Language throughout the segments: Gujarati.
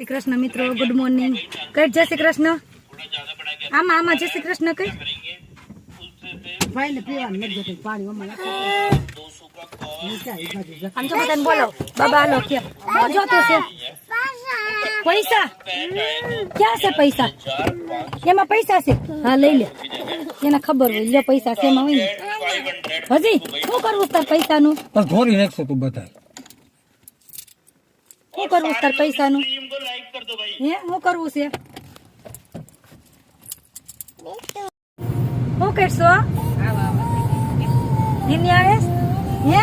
શ્રી કૃષ્ણ મિત્રો, ગુડ મોર્નિંગ. કઈ જય શ્રી કૃષ્ણ. આમાં આમાં જય શ્રી કૃષ્ણ કઈ ભાઈને પીવાનું નથી જતું પાણી આમ તો બધાને બોલો બાબા હાલો કે જોતું છે પૈસા ક્યાં છે પૈસા એમાં પૈસા છે હા લઈ લે એને ખબર હોય લે પૈસા છે એમાં હોય ને હજી શું કરવું તાર પૈસાનું ધોરી નાખશો તું બધા શું કરવું તાર પૈસાનું હે શું કરવું છે શું કરશો નીની આવે હે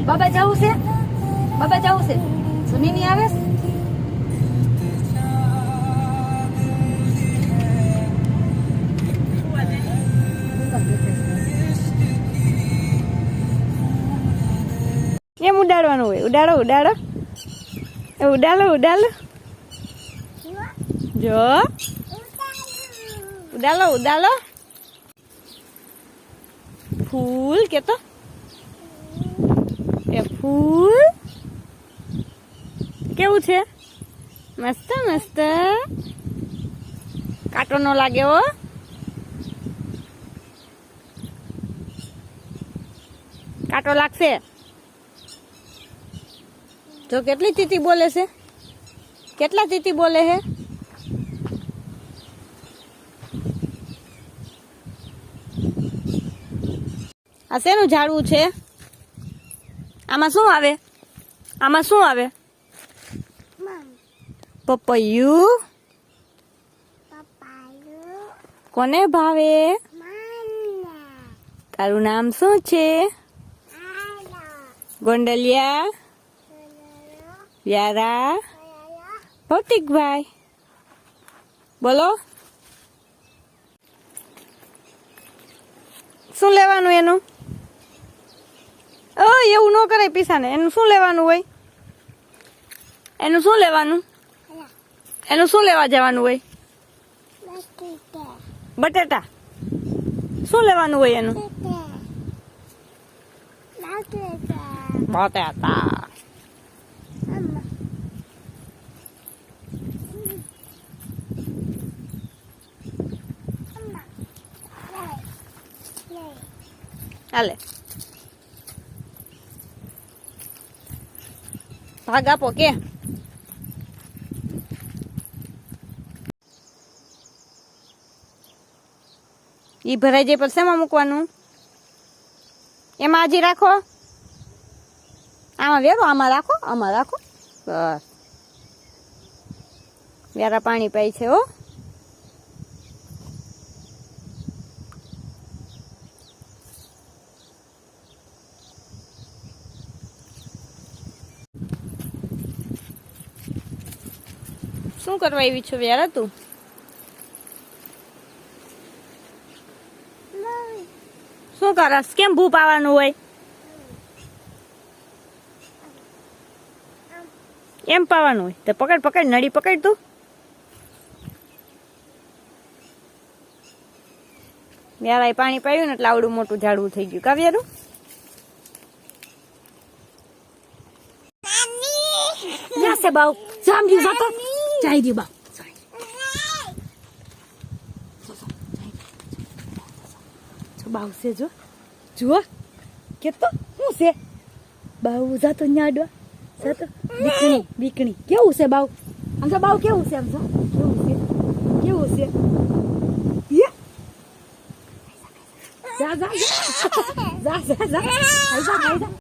બાબા જવું છે બાબા જવું છે સુનીની આવે એમ ઉડાડવાનું હોય ઉડાડો ઉડાડો ઉડાડો ઉડાડો જો ઉડાડો ઉડાડો ફૂલ કેતો એ ફૂલ કેવું છે મસ્ત મસ્ત કાંટો નો લાગે હો કાંટો લાગશે જો કેટલી તીતી બોલે છે કેટલા તીતી બોલે છે આ શેનું ઝાડવું છે આમાં શું આવે આમાં શું આવે પપૈયું કોને ભાવે તારું નામ શું છે ગોંડલિયા વ્યારા ભૌતિકભાઈ બોલો શું લેવાનું એનું ઓ એવું ન કરે પીસાને એનું શું લેવાનું હોય એનું શું લેવાનું એનું શું લેવા જવાનું હોય બટેટા શું લેવાનું હોય એનું બટેટા હાલે ભાગ આપો કે ઈ ભરાઈ જાય પછી શેમાં મૂકવાનું એમાં હજી રાખો આમાં વેરો આમાં રાખો બસ વ્યારા પાણી પાય છે હો શું કરવા આવી છો વ્યારા તું શું કરસ કેમ ભૂપ આવવાનું હોય એમ પાવાનું હોય તો પકડ પકડ નળી પકડ તું વ્યારાએ પાણી પાયું ને એટલે આવડું મોટું ઝાડવું થઈ ગયું કાવ્યારું જાશે બાઉ સાંભળ્યું જાતો જાય રી બાઉ બાઉ છે જો જુઓ કેતો શું છે બાઉ જાતો ન્યાડવા જાતો બીકણી કેવું છે બાઉ આમ તો બાઉ કેવું છે આમ તો કેવું છે જા જા જા જા જા જા